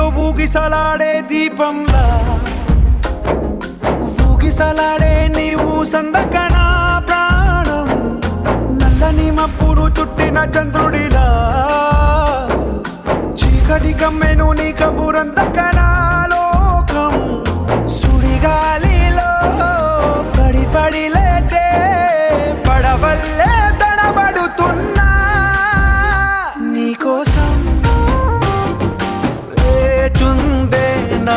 నీతో ఊగిసలాడే దీపంలా ఊగిసలాడే నీవు సందకనా ప్రాణం నల్లని మబ్బును చుట్టిన చంద్రుడిలా చీకటి కమ్మెను నీ కబురందకనా లోకం సుడిగాలిలో పడి పడి లేచే పడవల్లే తడబడుతున్నా నీకోసం వేచుందే నా